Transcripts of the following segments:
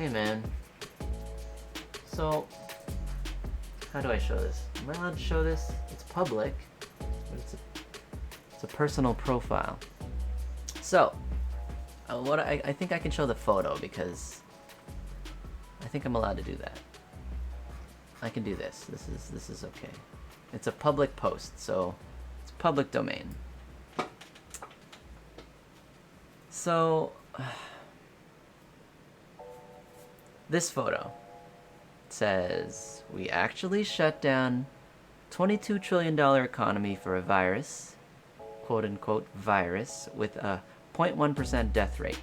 Hey man. So, how do I show this? Am I allowed to show this? It's public, but it's a personal profile. So, I think I can show the photo because I think I'm allowed to do that. I can do this. This is okay. It's a public post, so it's public domain. So, this photo says, we actually shut down $22 trillion economy for a virus, quote unquote virus, with a 0.1% death rate.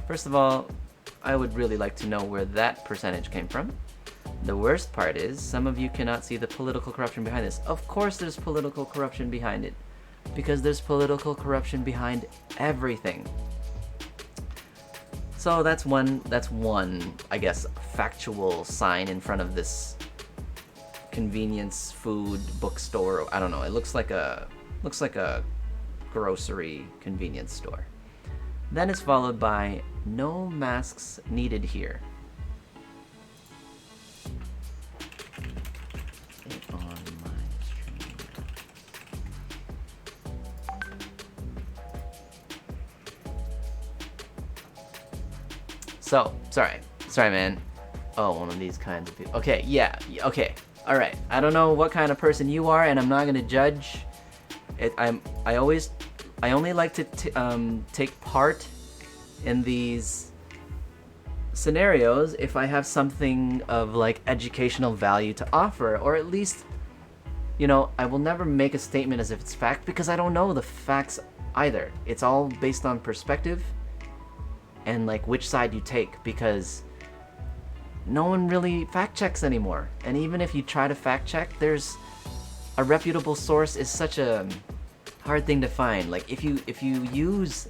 First of all, I would really like to know where that percentage came from. The worst part is, some of you cannot see the political corruption behind this. Of course there's political corruption behind it, because there's political corruption behind everything. So that's one, I guess, factual sign in front of this convenience food bookstore. I don't know. It looks like a grocery convenience store. Then it's followed by no masks needed here. On my stream. So, sorry man. Oh, one of these kinds of people. Okay, yeah, okay, all right. I don't know what kind of person you are, and I'm not gonna judge. I only like to take part in these scenarios if I have something of like educational value to offer, or at least, you know, I will never make a statement as if it's fact, because I don't know the facts either. It's all based on perspective and like which side you take, because no one really fact checks anymore. And even if you try to fact check, there's a reputable source is such a hard thing to find. Like if you use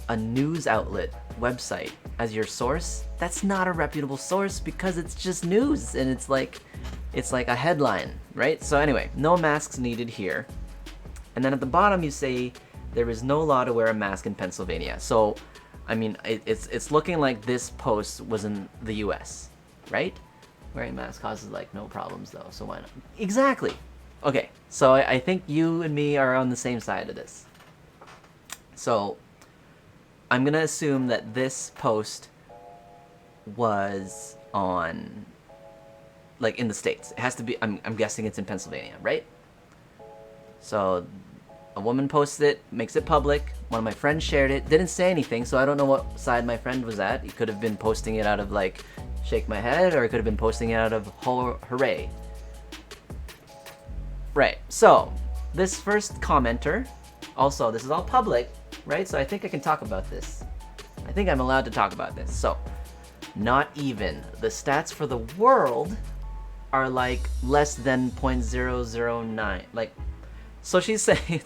a news outlet website as your source, that's not a reputable source, because it's just news and it's like a headline, right? So anyway, no masks needed here. And then at the bottom you say there is no law to wear a mask in Pennsylvania. So I mean, it's looking like this post was in the US, right? Wearing a mask causes like no problems though, so why not? Exactly. Okay, so I think you and me are on the same side of this. So I'm gonna assume that this post was on, like, in the States. It has to be, I'm guessing it's in Pennsylvania, right? So a woman posted it, makes it public. One of my friends shared it, didn't say anything, so I don't know what side my friend was at. He could have been posting it out of like, shake my head, or he could have been posting it out of hooray. Right, so this first commenter, also this is all public, right? So I think I can talk about this. I think I'm allowed to talk about this. So, not even. The stats for the world are like less than 0.009. Like, so she's saying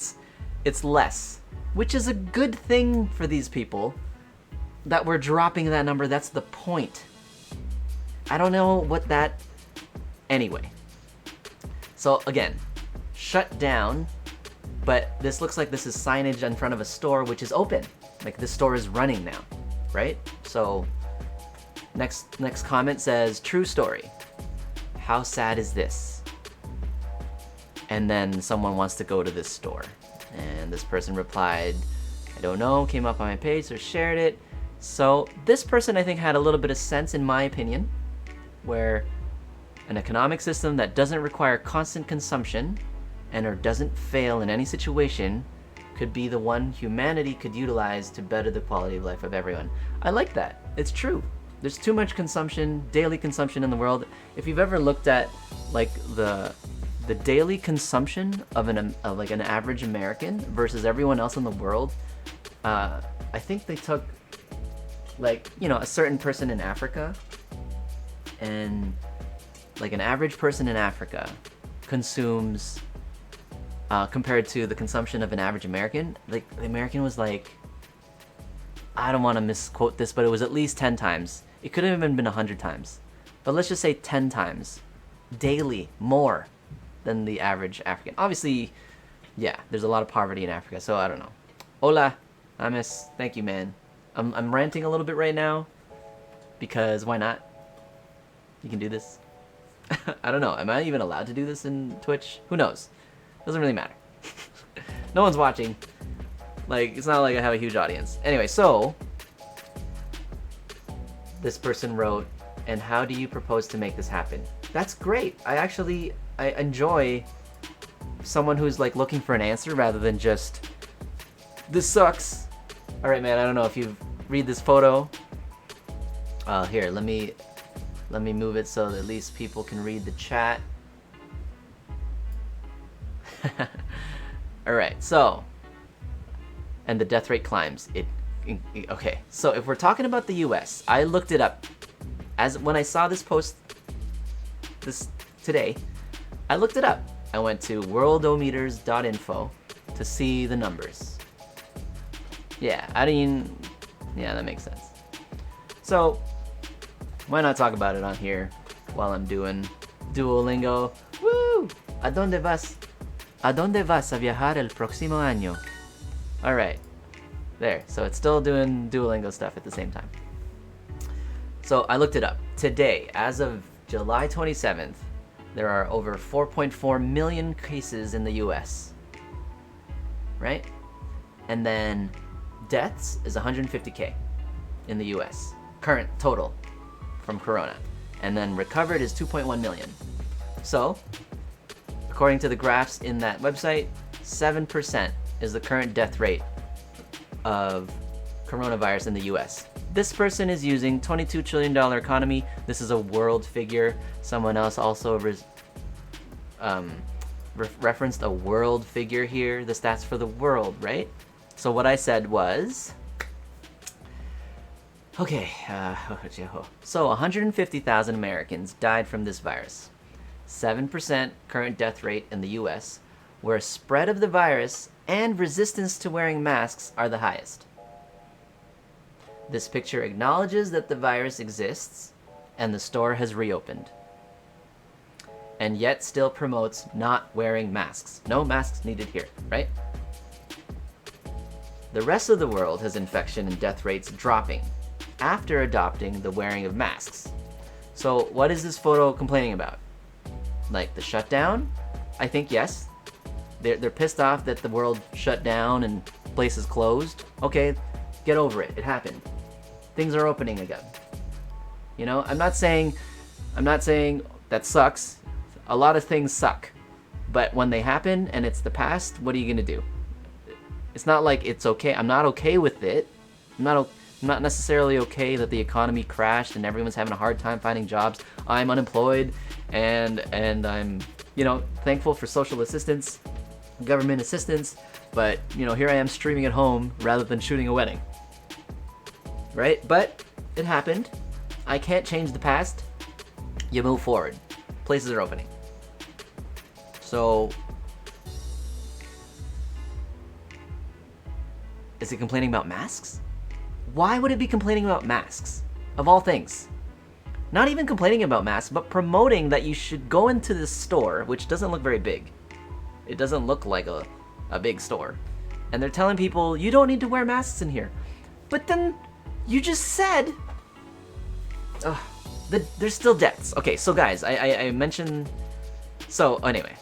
it's less, which is a good thing for these people that we're dropping that number. That's the point. I don't know what that, anyway. So again, shut down, but this looks like this is signage in front of a store which is open. Like this store is running now, right? So next comment says, true story. How sad is this? And then someone wants to go to this store. And this person replied, I don't know, came up on my page, so shared it. So this person I think had a little bit of sense, in my opinion, where an economic system that doesn't require constant consumption and or doesn't fail in any situation could be the one humanity could utilize to better the quality of life of everyone. I like that. It's true. There's too much consumption, daily consumption in the world. If you've ever looked at like the daily consumption of like an average American versus everyone else in the world, I think they took like, you know, a certain person in Africa, and like an average person in Africa consumes, compared to the consumption of an average American, like the American was like, I don't want to misquote this, but it was at least 10 times. It could have even been 100 times. But let's just say 10 times daily more than the average African. Obviously, yeah, there's a lot of poverty in Africa, so I don't know. Hola, Amis, thank you, man. I'm ranting a little bit right now. because why not? You can do this. I don't know. Am I even allowed to do this in Twitch? Who knows? Doesn't really matter. No one's watching. Like, it's not like I have a huge audience. Anyway, so this person wrote, and how do you propose to make this happen? That's great. I enjoy someone who's like looking for an answer rather than just, this sucks. All right, man, I don't know if you read this photo. Here, let me move it so that at least people can read the chat. All right, so, and the death rate climbs. Okay, so if we're talking about the US, I looked it up. When I saw this post today, I looked it up. I went to worldometers.info to see the numbers. Yeah, yeah, that makes sense. So, why not talk about it on here while I'm doing Duolingo? Woo! ¿A dónde vas? ¿A dónde vas a viajar el próximo año? Alright, there. So it's still doing Duolingo stuff at the same time. So I looked it up. Today, as of July 27th, there are over 4.4 million cases in the US. Right? And then deaths is 150K in the US. Current total from Corona. And then recovered is 2.1 million. So, according to the graphs in that website, 7% is the current death rate of coronavirus in the US. This person is using $22 trillion economy. This is a world figure. Someone else also referenced a world figure here, the stats for the world, right? So what I said was, okay, so 150,000 Americans died from this virus. 7% current death rate in the US, where spread of the virus and resistance to wearing masks are the highest. This picture acknowledges that the virus exists and the store has reopened, and yet still promotes not wearing masks. No masks needed here, right? The rest of the world has infection and death rates dropping after adopting the wearing of masks. So what is this photo complaining about? Like the shutdown? I think yes. They're pissed off that the world shut down and places closed. Okay, get over it. It happened. Things are opening again. You know, I'm not saying that sucks. A lot of things suck. But when they happen and it's the past, what are you gonna do? It's not like it's okay. I'm not okay with it. I'm not necessarily okay that the economy crashed and everyone's having a hard time finding jobs. I'm unemployed and I'm, you know, thankful for social assistance, government assistance, but, you know, here I am streaming at home rather than shooting a wedding. Right? But it happened. I can't change the past. You move forward. Places are opening. So, is it complaining about masks? Why would it be complaining about masks? Of all things. Not even complaining about masks, but promoting that you should go into this store, which doesn't look very big. It doesn't look like a big store. And they're telling people, you don't need to wear masks in here. But then, you just said, there's still deaths. Okay, so guys, I mentioned, so anyway.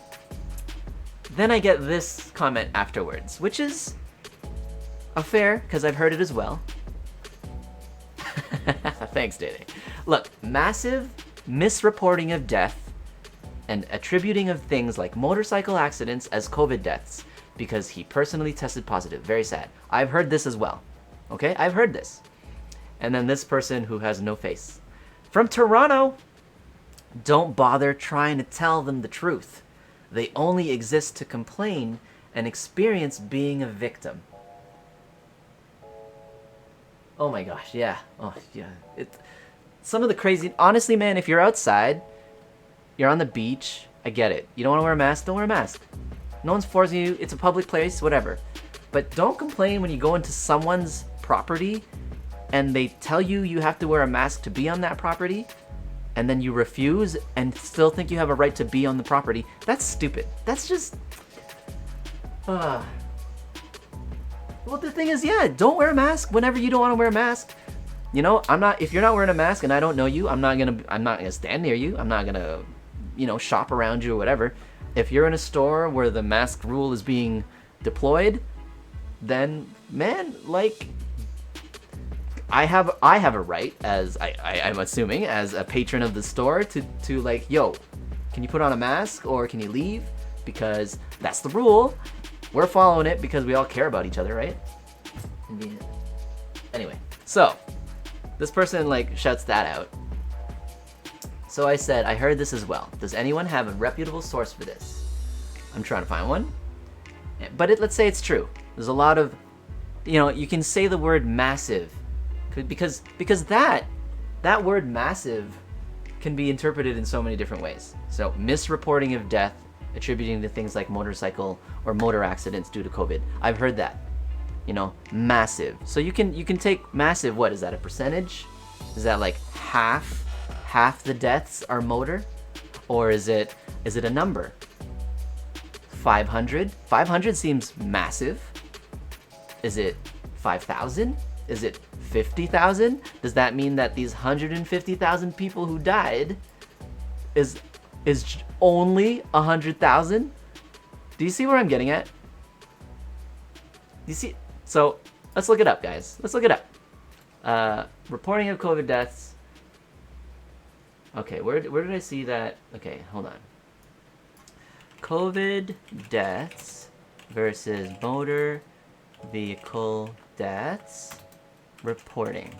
Then I get this comment afterwards, which is a fair, because I've heard it as well. Thanks, Dede. Look, massive misreporting of death and attributing of things like motorcycle accidents as COVID deaths because he personally tested positive. Very sad. I've heard this as well. Okay, I've heard this. And then this person who has no face. From Toronto, don't bother trying to tell them the truth. They only exist to complain and experience being a victim. Oh my gosh, yeah. Oh yeah. Some of the crazy, honestly man, if you're outside, you're on the beach, I get it. You don't want to wear a mask, don't wear a mask. No one's forcing you, it's a public place, whatever. But don't complain when you go into someone's property and they tell you you have to wear a mask to be on that property, and then you refuse and still think you have a right to be on the property. That's stupid. That's just, well, the thing is, yeah, don't wear a mask whenever you don't want to wear a mask. You know, I'm not, if you're not wearing a mask and I don't know you, I'm not gonna stand near you. I'm not gonna, you know, shop around you or whatever. If you're in a store where the mask rule is being deployed, then man, like, I have a right, as I'm assuming, as a patron of the store, to like, yo, can you put on a mask or can you leave? Because that's the rule. We're following it because we all care about each other, right? Convenient. Anyway, so this person like shouts that out. So I said, I heard this as well. Does anyone have a reputable source for this? I'm trying to find one. But let's say it's true. There's a lot of, you know, you can say the word massive, because that word massive can be interpreted in so many different ways. So misreporting of death, attributing to things like motorcycle or motor accidents due to COVID. I've heard that. You know, massive. So you can take massive, what is that, a percentage? Is that like half the deaths are motor? Or is it a number? 500? 500 seems massive. Is it 5,000? Is it 50,000? Does that mean that these 150,000 people who died is only 100,000? Do you see where I'm getting at? Do you see? So let's look it up, guys. Let's look it up. Reporting of COVID deaths. Okay, where did I see that? Okay, hold on. COVID deaths versus motor vehicle deaths reporting.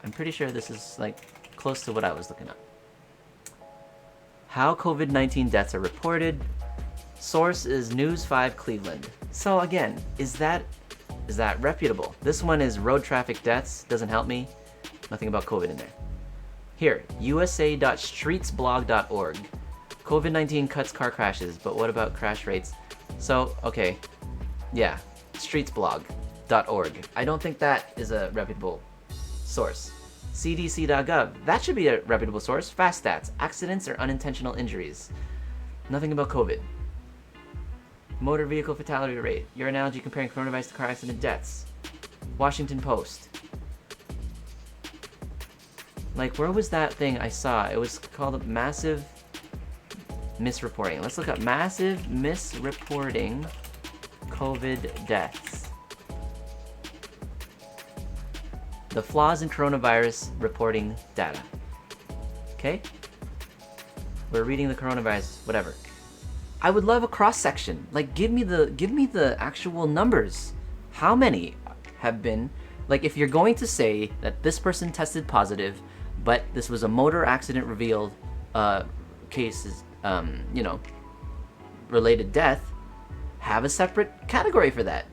I'm pretty sure this is like close to what I was looking up. How COVID-19 deaths are reported. Source is News 5 Cleveland. So again, is that reputable? This one is road traffic deaths. Doesn't help me. Nothing about COVID in there. Here, usa.streetsblog.org. COVID-19 cuts car crashes, but what about crash rates? So, okay, yeah, streetsblog.org. I don't think that is a reputable source. cdc.gov, that should be a reputable source. Fast stats, accidents or unintentional injuries. Nothing about COVID. Motor vehicle fatality rate. Your analogy comparing coronavirus to car accident deaths. Washington Post. Like, where was that thing I saw? It was called massive misreporting. Let's look up massive misreporting COVID deaths. The flaws in coronavirus reporting data. Okay? We're reading the coronavirus, whatever. I would love a cross section. Like, give me the actual numbers. How many have been, like, if you're going to say that this person tested positive, but this was a motor accident revealed cases, you know, related death, have a separate category for that.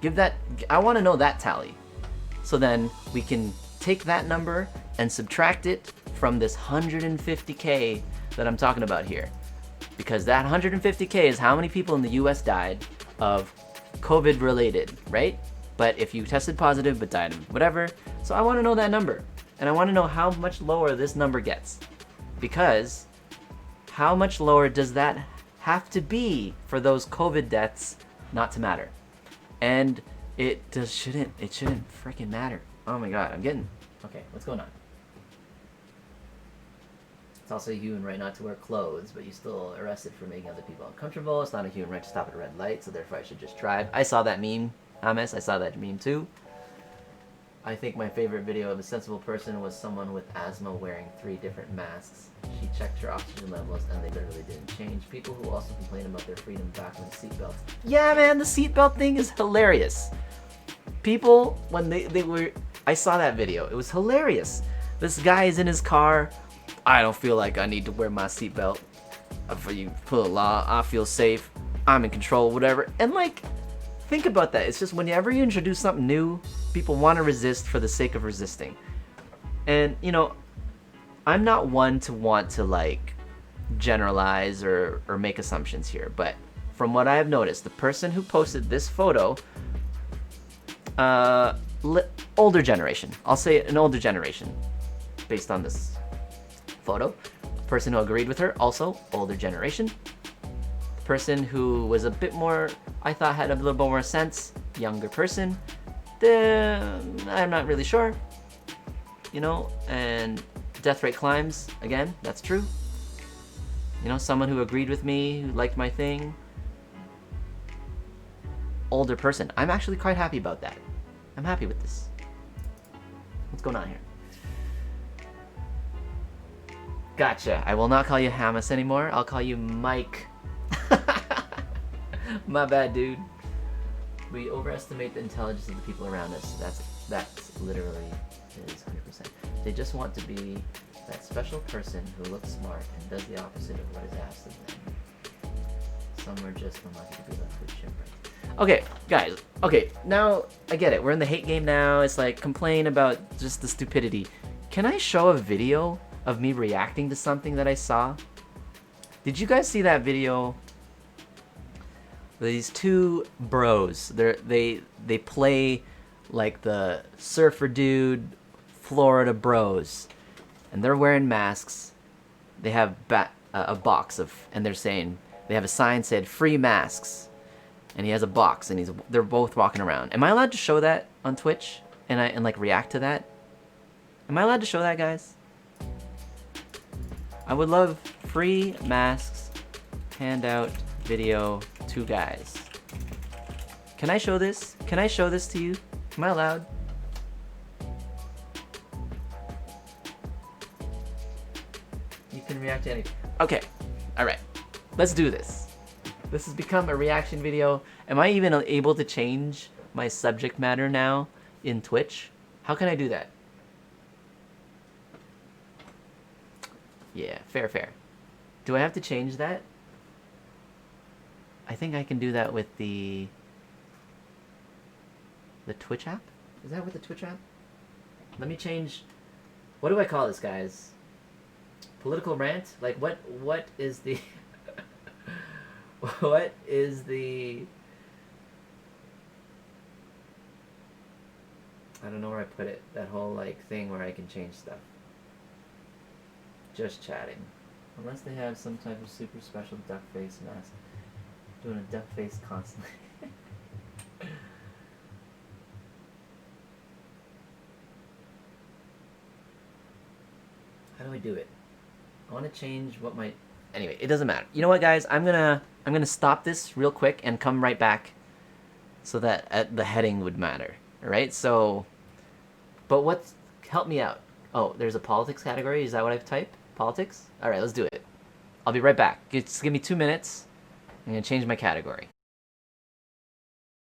Give that, I want to know that tally. So then we can take that number and subtract it from this 150K that I'm talking about here. Because that 150K is how many people in the US died of COVID related, right? But if you tested positive but died of whatever, so I want to know that number. And I want to know how much lower this number gets. Because how much lower does that have to be for those COVID deaths not to matter? And it shouldn't freaking matter. Oh my god, okay, what's going on? It's also a human right not to wear clothes, but you still arrested for making other people uncomfortable. It's not a human right to stop at a red light, so therefore I should just drive. I saw that meme, Ames. I saw that meme too. I think my favorite video of a sensible person was someone with asthma wearing 3 different masks. She checked her oxygen levels and they literally didn't change. People who also complain about their freedom back when seatbelts. Yeah, man, the seatbelt thing is hilarious. People, when they were, I saw that video. It was hilarious. This guy is in his car. I don't feel like I need to wear my seatbelt. For you put a law, I feel safe. I'm in control, whatever. And like, think about that. It's just whenever you introduce something new, people want to resist for the sake of resisting. And, you know, I'm not one to want to like generalize or make assumptions here, but from what I have noticed, the person who posted this photo, older generation. I'll say an older generation based on this photo. The person who agreed with her, also older generation. The person who was a bit more, I thought had a little bit more sense, younger person. I'm not really sure. you know, and death rate climbs. Again, that's true. You know, someone who agreed with me, who liked my thing. Older person. I'm actually quite happy about that. I'm happy with this. What's going on here? Gotcha. I will not call you Hamas anymore. I'll call you Mike. My bad, dude. We overestimate the intelligence of the people around us. That's literally is 100%. They just want to be that special person who looks smart and does the opposite of what is asked of them. Some are just unlucky to be left with shipwreck. Okay, guys. Okay, now I get it. We're in the hate game now. It's like complain about just the stupidity. Can I show a video of me reacting to something that I saw? Did you guys see that video? These two bros. They play like the surfer dude, Florida bros, and they're wearing masks. They have a box of, and they're saying they have a sign said free masks, and he has a box, and they're both walking around. Am I allowed to show that on Twitch and like react to that? Am I allowed to show that, guys? I would love free masks handout video to guys. Can I show this? Can I show this to you? Am I allowed? You can react to anything. Okay, alright. Let's do this. This has become a reaction video. Am I even able to change my subject matter now in Twitch? How can I do that? Yeah, fair. Do I have to change that? I think I can do that with the Twitch app? Is that with the Twitch app? Let me change. What do I call this, guys? Political rant? Like what is the what is the I don't know where I put it. That whole like thing where I can change stuff. Just chatting. Unless they have some type of super special duck face mask. Doing a duck face constantly. How do I do it? I want to change what my... Anyway, it doesn't matter. You know what, guys? I'm gonna stop this real quick and come right back so that the heading would matter. Alright, so... But what's... Help me out. Oh, there's a politics category? Is that what I've typed? Politics? Alright, let's do it. I'll be right back. Just give me 2 minutes. I'm gonna change my category.